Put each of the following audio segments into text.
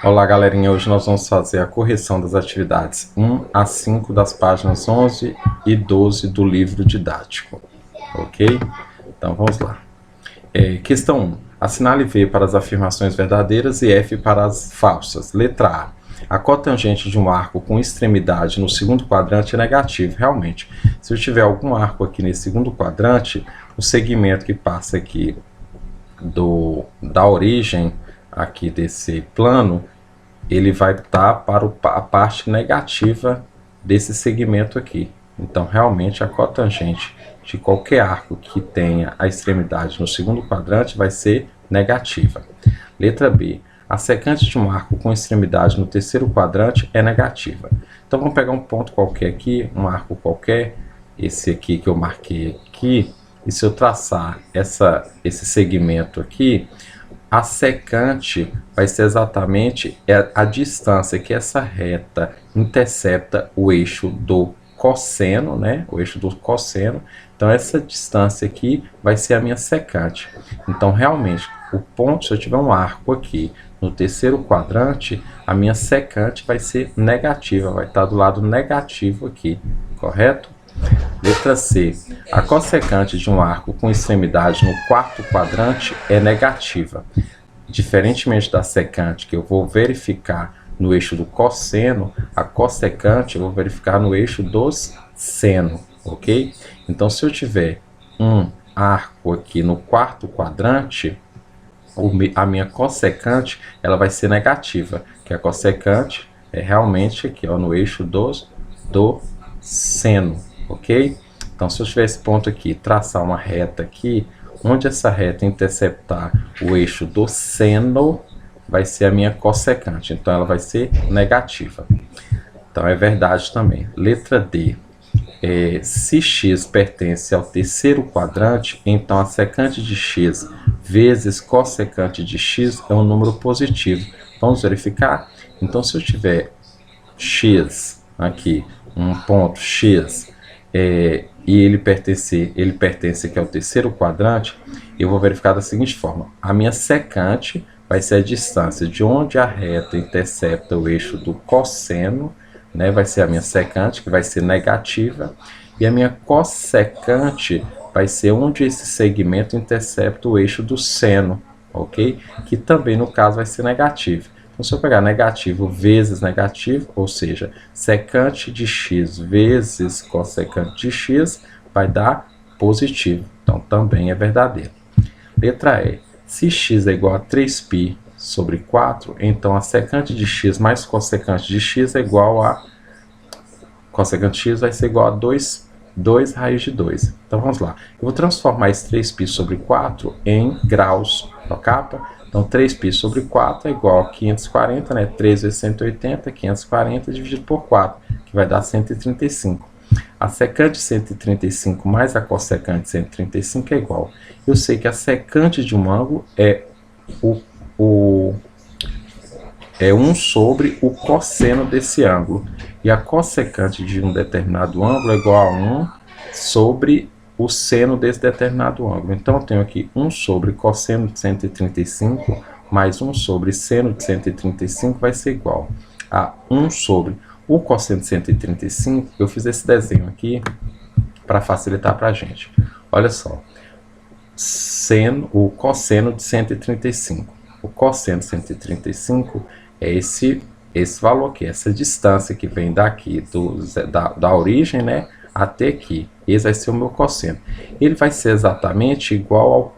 Olá, galerinha. Hoje nós vamos fazer a correção das atividades 1 a 5 das páginas 11 e 12 do livro didático, ok? Então vamos lá. Questão 1. Assinale V para as afirmações verdadeiras e F para as falsas. Letra A. A cotangente de um arco com extremidade no segundo quadrante é negativo. Realmente, se eu tiver algum arco aqui nesse segundo quadrante, o segmento que passa aqui da origem aqui desse plano, ele vai estar para a parte negativa desse segmento aqui. Então, realmente, a cotangente de qualquer arco que tenha a extremidade no segundo quadrante vai ser negativa. Letra B. A secante de um arco com extremidade no terceiro quadrante é negativa. Então, vamos pegar um ponto qualquer aqui, um arco qualquer, esse aqui que eu marquei aqui, e se eu traçar esse segmento aqui, a secante vai ser exatamente a distância que essa reta intercepta o eixo do cosseno, né? O eixo do cosseno. Então, essa distância aqui vai ser a minha secante. Então, realmente, o ponto, se eu tiver um arco aqui no terceiro quadrante, a minha secante vai ser negativa, vai estar do lado negativo aqui, correto? Letra C. A cossecante de um arco com extremidade no quarto quadrante é negativa. Diferentemente da secante, que eu vou verificar no eixo do cosseno, a cossecante eu vou verificar no eixo dos seno, ok? Então, se eu tiver um arco aqui no quarto quadrante, a minha cossecante ela vai ser negativa, que a cossecante é realmente aqui, ó, no eixo do seno, ok? Então, se eu tiver esse ponto aqui, traçar uma reta aqui, onde essa reta interceptar o eixo do seno, vai ser a minha cossecante. Então, ela vai ser negativa. Então, é verdade também. Letra D. Se x pertence ao terceiro quadrante, então a secante de x vezes cossecante de x é um número positivo. Vamos verificar? Então, se eu tiver x aqui, um ponto x, e ele pertence aqui ao terceiro quadrante, eu vou verificar da seguinte forma. A minha secante vai ser a distância de onde a reta intercepta o eixo do cosseno, né? Vai ser a minha secante, que vai ser negativa, e a minha cossecante vai ser onde esse segmento intercepta o eixo do seno, ok? Que também, no caso, vai ser negativo. Então, se eu pegar negativo vezes negativo, ou seja, secante de x vezes cossecante de x, vai dar positivo. Então, também é verdadeiro. Letra E. Se x é igual a 3π sobre 4, então a secante de x mais cossecante de x é igual a... Cossecante de x vai ser igual a 2 raiz de 2. Então, vamos lá. Eu vou transformar esse 3π sobre 4 em graus da capa. Então, 3π sobre 4 é igual a 540, né? 3 vezes 180, 540 dividido por 4, que vai dar 135. A secante de 135 mais a cossecante de 135 é igual. Eu sei que a secante de um ângulo é 1 sobre o cosseno desse ângulo. E a cossecante de um determinado ângulo é igual a 1 sobre o seno desse determinado ângulo. Então, eu tenho aqui 1 sobre cosseno de 135 mais 1 sobre seno de 135 vai ser igual a 1 sobre o cosseno de 135. Eu fiz esse desenho aqui para facilitar para a gente. Olha só, o cosseno de 135. O cosseno de 135 é esse valor aqui, essa distância que vem daqui da origem, né, até aqui. Esse vai ser o meu cosseno. Ele vai ser exatamente igual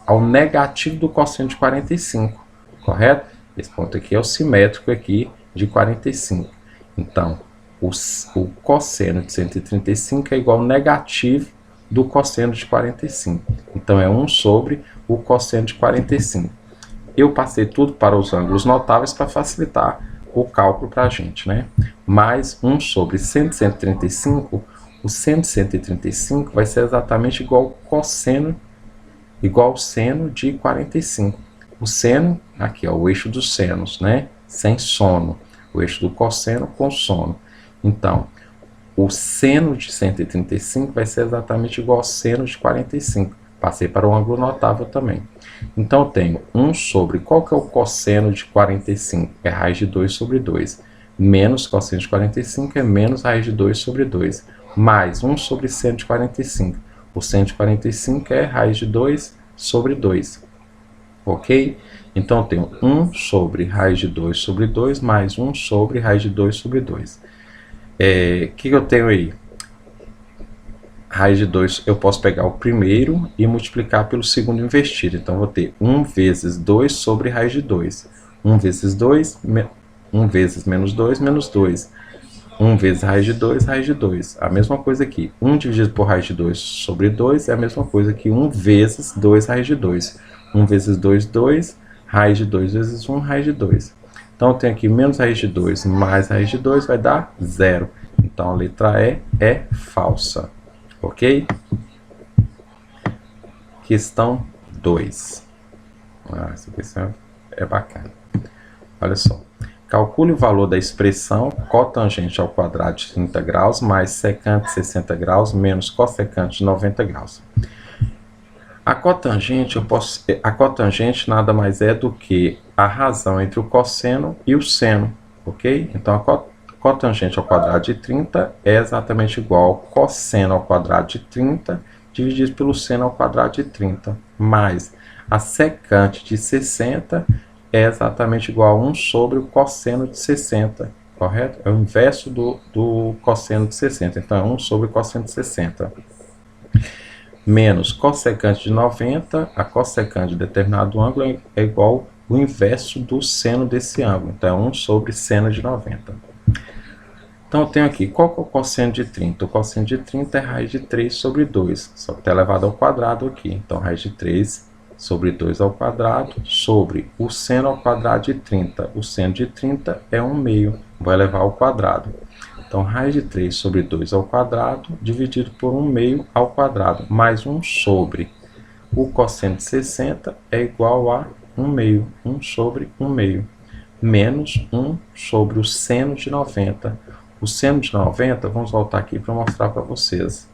ao negativo do cosseno de 45, correto? Esse ponto aqui é o simétrico aqui de 45. Então, o cosseno de 135 é igual ao negativo do cosseno de 45. Então, é 1 sobre o cosseno de 45. Eu passei tudo para os ângulos notáveis para facilitar o cálculo para a gente, né? Mais 1 sobre seno de 135, o seno de 135 vai ser exatamente igual ao seno de 45. O seno, aqui, ó, o eixo dos senos, né? Sem sono. O eixo do cosseno com sono. Então, o seno de 135 vai ser exatamente igual ao seno de 45. Passei para o ângulo notável também. Então, eu tenho 1 sobre, qual que é o cosseno de 45? É raiz de 2 sobre 2. Menos cosseno de 45 é menos raiz de 2 sobre 2. Mais 1 sobre seno de 45. O seno de 45 é raiz de 2 sobre 2. Ok? Então, eu tenho 1 sobre raiz de 2 sobre 2 mais 1 sobre raiz de 2 sobre 2. O que eu tenho aí? Raiz de 2, eu posso pegar o primeiro e multiplicar pelo segundo invertido. Então, vou ter 1 vezes 2 sobre raiz de 2. 1 vezes 2, 1 vezes menos 2, menos 2. 1 vezes raiz de 2, raiz de 2. A mesma coisa aqui. 1 dividido por raiz de 2 sobre 2 é a mesma coisa que 1 vezes 2 raiz de 2. 1 vezes 2, 2. Raiz de 2 vezes 1, raiz de 2. Então, eu tenho aqui menos raiz de 2 mais raiz de 2 vai dar 0. Então, a letra E é falsa. Ok? Questão 2. Essa questão é bacana. Olha só. Calcule o valor da expressão cotangente ao quadrado de 30 graus mais secante de 60 graus menos cossecante de 90 graus. A cotangente nada mais é do que a razão entre o cosseno e o seno. Ok? Então, a cotangente ao quadrado de 30 é exatamente igual ao cosseno ao quadrado de 30 dividido pelo seno ao quadrado de 30, mais a secante de 60 é exatamente igual a 1 sobre o cosseno de 60, correto? É o inverso do cosseno de 60, então é 1 sobre o cosseno de 60. Menos cossecante de 90, a cossecante de determinado ângulo é igual ao inverso do seno desse ângulo, então é 1 sobre seno de 90. Então, eu tenho aqui, qual que é o cosseno de 30? O cosseno de 30 é raiz de 3 sobre 2, só que está elevado ao quadrado aqui. Então, raiz de 3 sobre 2 ao quadrado, sobre o seno ao quadrado de 30. O seno de 30 é 1/2, vou elevar ao quadrado. Então, raiz de 3 sobre 2 ao quadrado, dividido por 1/2 ao quadrado, mais 1 sobre o cosseno de 60 é igual a 1/2, 1 sobre 1/2, menos 1 sobre o seno de 90. O seno de 90, vamos voltar aqui para mostrar para vocês.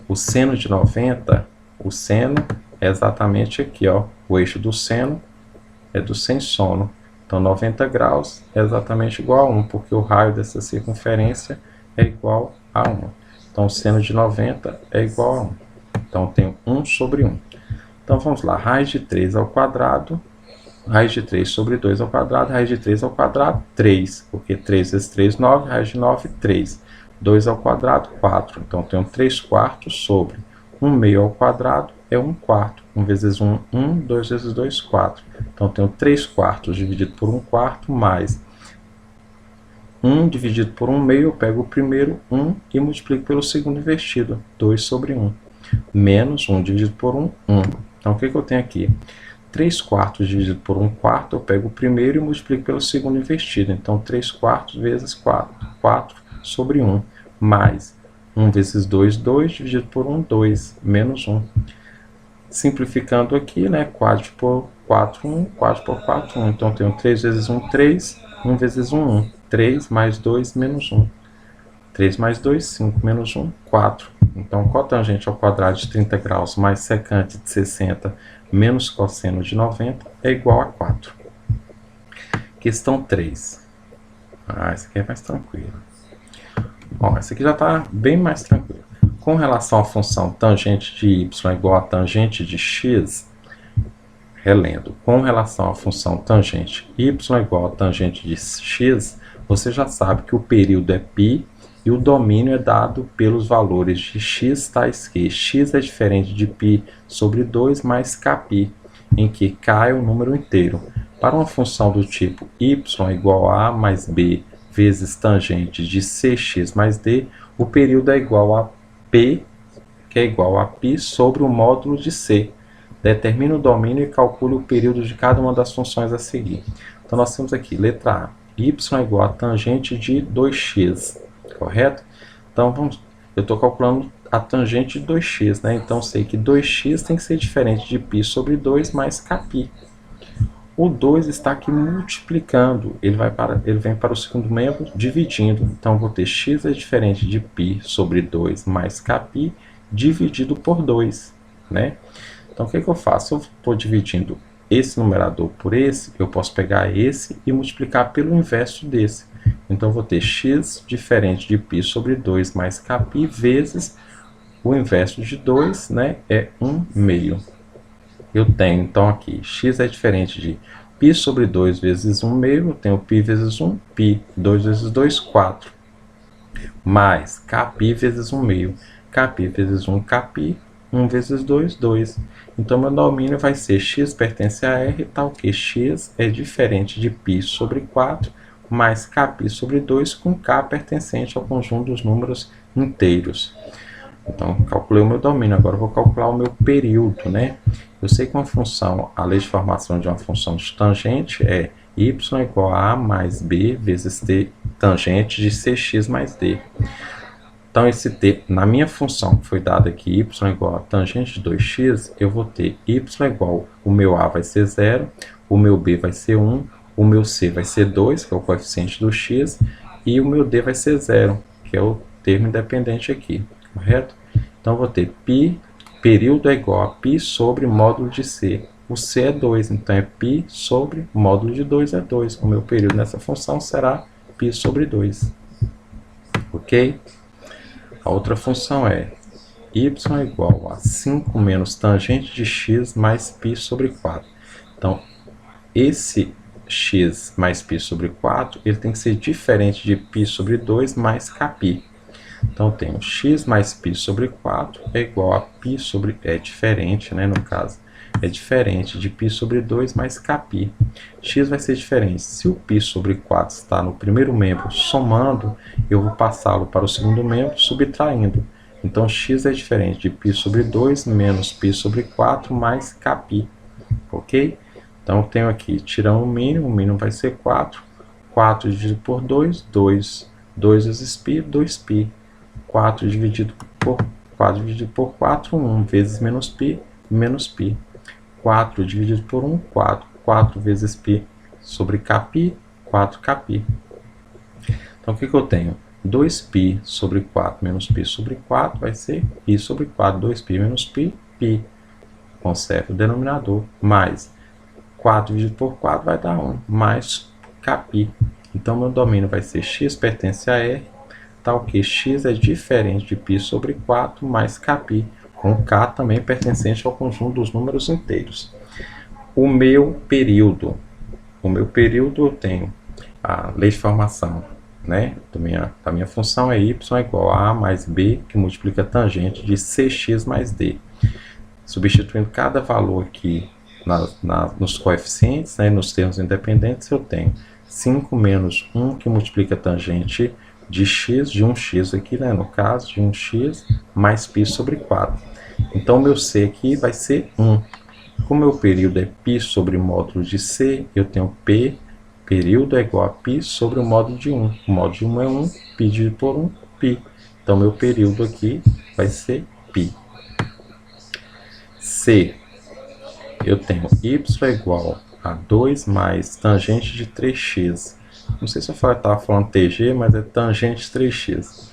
O seno de 90, o seno é exatamente aqui, ó. O eixo do seno é do sensôno. Então, 90 graus é exatamente igual a 1, porque o raio dessa circunferência é igual a 1. Então, o seno de 90 é igual a 1. Então, eu tenho 1 sobre 1. Então, vamos lá. Raiz de 3 ao quadrado. Raiz de 3 sobre 2 ao quadrado, raiz de 3 ao quadrado, 3, porque 3 vezes 3, 9, raiz de 9, 3. 2 ao quadrado, 4. Então, eu tenho 3 quartos sobre 1/2 ao quadrado é 1 quarto. 1 vezes 1, 1, 2 vezes 2, 4. Então, eu tenho 3 quartos dividido por 1 quarto, mais 1 dividido por 1/2, eu pego o primeiro 1 e multiplico pelo segundo invertido, 2 sobre 1. Menos 1 dividido por 1, 1. Então, o que eu tenho aqui? 3 quartos dividido por 1 quarto, eu pego o primeiro e multiplico pelo segundo invertido. Então, 3 quartos vezes 4, 4 sobre 1, mais 1 vezes 2, 2, dividido por 1, 2, menos 1. Simplificando aqui, né, 4 por 4, 1, 4 por 4, 1. Então, eu tenho 3 vezes 1, 3, 1 vezes 1, 1. 3 mais 2, menos 1. 3 mais 2, 5, menos 1, 4. Então, cotangente ao quadrado de 30 graus mais secante de 60 menos cosseno de 90 é igual a 4. Questão 3. Essa aqui é mais tranquila. Ó, essa aqui já está bem mais tranquila. Com relação à função tangente de y igual a tangente de x, relendo, com relação à função tangente y igual a tangente de x, você já sabe que o período é π e o domínio é dado pelos valores de x tais que x é diferente de π sobre 2 mais kπ, em que k é um número inteiro. Para uma função do tipo y igual a mais b vezes tangente de cx mais d, o período é igual a p, que é igual a π sobre o módulo de c. Determine o domínio e calcule o período de cada uma das funções a seguir. Então, nós temos aqui, letra A, y igual a tangente de 2x, correto? Então, eu estou calculando a tangente de 2x, né? Então, sei que 2x tem que ser diferente de π sobre 2 mais kπ. O 2 está aqui multiplicando, ele vem para o segundo membro dividindo. Então, vou ter x é diferente de π sobre 2 mais kπ dividido por 2. né? Então, o que que eu faço? Eu estou dividindo esse numerador por esse, eu posso pegar esse e multiplicar pelo inverso desse. Então, eu vou ter x diferente de π sobre 2 mais kπ vezes o inverso de 2, né, é 1 meio. Eu tenho, então, aqui, x é diferente de π sobre 2 vezes 1 meio, eu tenho π vezes 1, π, 2 vezes 2, 4, mais kπ vezes 1 meio, kπ vezes 1, kπ, 1 vezes 2, 2. Então, meu domínio vai ser x pertence a R, tal que x é diferente de π sobre 4, mais kπ sobre 2, com k pertencente ao conjunto dos números inteiros. Então, calculei o meu domínio, agora eu vou calcular o meu período, né? Eu sei que uma função, a lei de formação de uma função de tangente é y igual a mais b vezes t tangente de cx mais d. Então, esse t, na minha função que foi dada aqui, y igual a tangente de 2x, eu vou ter y igual, o meu a vai ser 0, o meu b vai ser 1, o meu c vai ser 2, que é o coeficiente do x, e o meu d vai ser 0, que é o termo independente aqui, correto? Então, eu vou ter π, período é igual a π sobre módulo de c. O c é 2, então é π sobre módulo de 2 é 2. O meu período nessa função será π sobre 2. Ok? A outra função é y igual a 5 menos tangente de x mais π sobre 4. Então, esse x mais π sobre 4, ele tem que ser diferente de π sobre 2 mais kπ. Então, eu tenho x mais π sobre 4 é igual a π sobre... é diferente, né, no caso. É diferente de π sobre 2 mais kπ. X vai ser diferente. Se o π sobre 4 está no primeiro membro somando, eu vou passá-lo para o segundo membro subtraindo. Então, x é diferente de π sobre 2 menos π sobre 4 mais kπ. Ok? Então, eu tenho aqui, tirando o mínimo vai ser 4. 4 dividido por 2, 2. 2 vezes π, 2π. 4 dividido por 4, 1 vezes menos π, menos π. 4 dividido por 1, 4. 4 vezes π sobre kπ, 4kπ. Então, o que eu tenho? 2π sobre 4 menos π sobre 4 vai ser π sobre 4. 2π menos π, π. Conserva o denominador. Mais 4 dividido por 4 vai dar 1. Mais kπ. Então, meu domínio vai ser x pertence a R, tal que x é diferente de π sobre 4 mais kπ, com k também pertencente ao conjunto dos números inteiros. O meu período eu tenho a lei de formação, né, da minha função é y igual a mais b, que multiplica a tangente de cx mais d. Substituindo cada valor aqui nos coeficientes, né, nos termos independentes, eu tenho 5 menos 1, que multiplica a tangente de x, de 1x aqui, né, no caso, de 1x, mais π sobre 4. Então, meu c aqui vai ser 1. Como meu período é π sobre módulo de c, eu tenho p, período é igual a π sobre o módulo de 1. O módulo de 1 é 1, π dividido por 1, π. Então, meu período aqui vai ser π. C, eu tenho y igual a 2 mais tangente de 3x. Não sei se eu estava falando TG, mas é tangente 3x.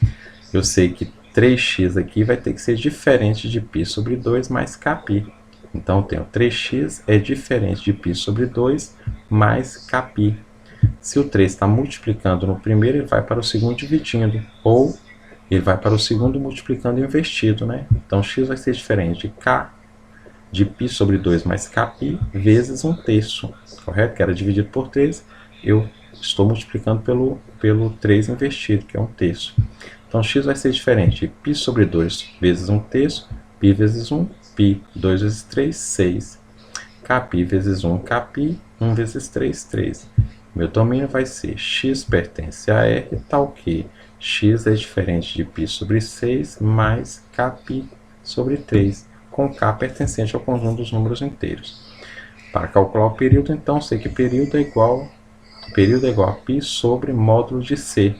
Eu sei que 3x aqui vai ter que ser diferente de π sobre 2 mais kπ. Então, eu tenho 3x é diferente de π sobre 2 mais kπ. Se o 3 está multiplicando no primeiro, ele vai para o segundo dividindo. Ou ele vai para o segundo multiplicando invertido, né? Então, x vai ser diferente de k, de π sobre 2 mais kπ, vezes 1/3, correto? Que era dividido por 3, eu estou multiplicando pelo 3 invertido, que é 1/3. Então, x vai ser diferente de π sobre 2 vezes 1/3, π vezes 1, π, 2 vezes 3, 6. kπ vezes 1, kπ, 1 vezes 3, 3. Meu domínio vai ser x pertence a R, tal que x é diferente de π sobre 6 mais kπ sobre 3, com k pertencente ao conjunto dos números inteiros. Para calcular o período, então, sei que período é igual a π sobre módulo de c.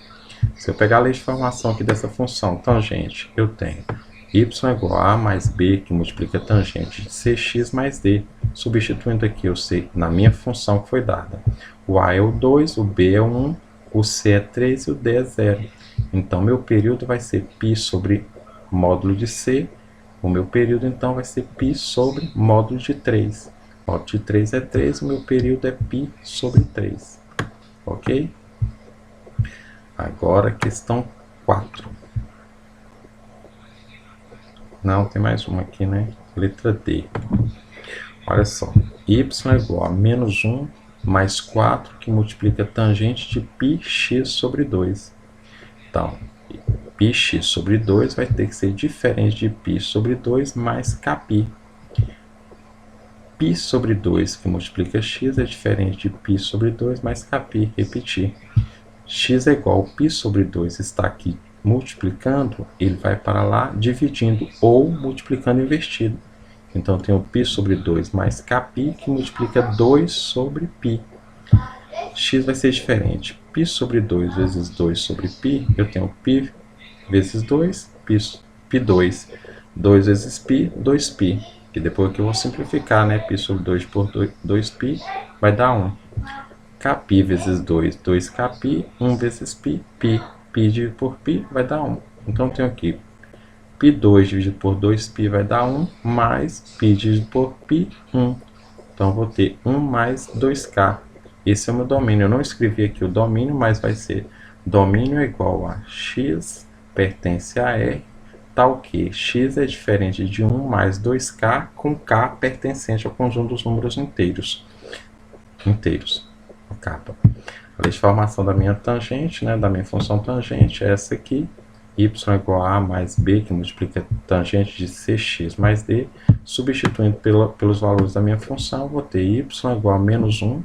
Se eu pegar a lei de formação aqui dessa função tangente, eu tenho y igual a mais b, que multiplica a tangente de cx mais d. Substituindo aqui, eu sei, na minha função que foi dada, o a é o 2, o b é o 1, o c é 3 e o d é 0. Então, meu período vai ser π sobre módulo de c O meu período, então, vai ser π sobre módulo de 3. Módulo de 3 é 3, o meu período é π sobre 3. Ok? Agora, questão 4. Não, tem mais uma aqui, né? Letra D. Olha só. Y é igual a menos 1 mais 4, que multiplica tangente de πx sobre 2. Então, πx sobre 2 vai ter que ser diferente de π sobre 2 mais kπ. π sobre 2, que multiplica x, é diferente de π sobre 2 mais kπ. Repetir. X é igual a π sobre 2 está aqui multiplicando, ele vai para lá dividindo ou multiplicando invertido. Então, tem o π sobre 2 mais kπ, que multiplica 2 sobre π. X vai ser diferente. π sobre 2 vezes 2 sobre π, eu tenho π vezes 2, π2. 2 vezes π, 2π. E depois que eu vou simplificar, né? π sobre 2 por 2π vai dar 1. kπ vezes 2, 2kπ, 1 vezes π, π. π dividido por π vai dar 1. Então, eu tenho aqui π2 dividido por 2π vai dar 1, mais π dividido por π, 1. Então, eu vou ter 1 mais 2k. Esse é o meu domínio. Eu não escrevi aqui o domínio, mas vai ser domínio é igual a x pertence a R, tal que x é diferente de 1 mais 2k, com k pertencente ao conjunto dos números inteiros. A capa. A lei de formação da minha tangente, né, da minha função tangente é essa aqui. Y é igual a mais b, que multiplica tangente de cx mais d. Substituindo pelos valores da minha função, vou ter y igual a menos 1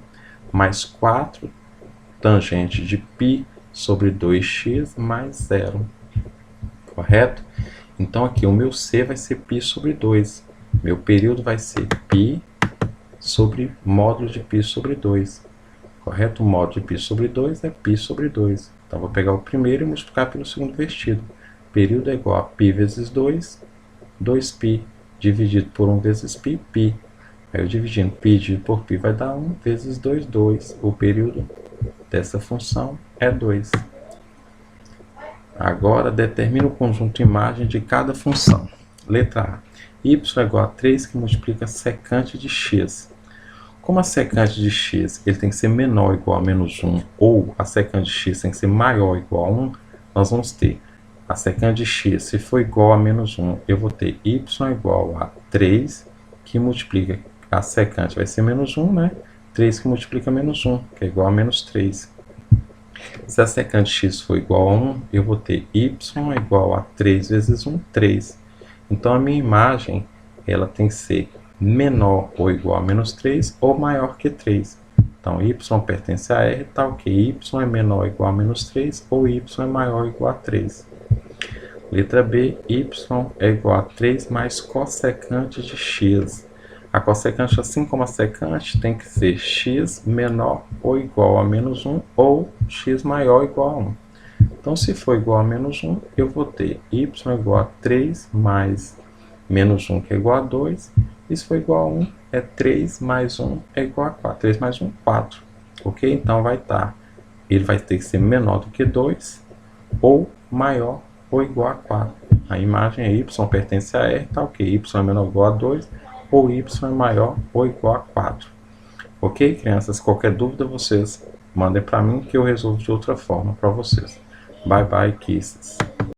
mais 4 tangente de π sobre 2x mais 0. Correto? Então, aqui o meu c vai ser π sobre 2. Meu período vai ser π sobre módulo de π sobre 2. Correto? O módulo de π sobre 2 é π sobre 2. Então, vou pegar o primeiro e multiplicar pelo segundo invertido. Período é igual a π vezes 2, 2π, dividido por 1 vezes π, π. Aí eu dividindo π dividido por π vai dar 1 vezes 2, 2. O período dessa função é 2. Agora, determina o conjunto imagem de cada função. Letra A. Y é igual a 3, que multiplica secante de x. Como a secante de x ele tem que ser menor ou igual a menos 1, ou a secante de x tem que ser maior ou igual a 1, nós vamos ter a secante de x, se for igual a menos 1, eu vou ter y igual a 3, que multiplica a secante, vai ser menos 1, né? 3 que multiplica menos 1, que é igual a menos 3. Se a secante x for igual a 1, eu vou ter y igual a 3 vezes 1, 3. Então, a minha imagem, ela tem que ser menor ou igual a menos 3 ou maior que 3. Então, y pertence a R, tal que y é menor ou igual a menos 3 ou y é maior ou igual a 3. Letra B, y é igual a 3 mais cossecante de x. A cossecante, assim como a secante, tem que ser x menor ou igual a menos 1 ou x maior ou igual a 1. Então, se for igual a menos 1, eu vou ter y igual a 3 mais menos 1, que é igual a 2. E se for igual a 1, é 3 mais 1 é igual a 4. 3 mais 1, 4. Ok? Então, ele vai ter que ser menor do que 2 ou maior ou igual a 4. A imagem é y pertence a R, tal que y é menor ou igual a 2 ou y é maior ou igual a 4. Ok, crianças? Qualquer dúvida, vocês mandem para mim que eu resolvo de outra forma para vocês. Bye bye, kisses.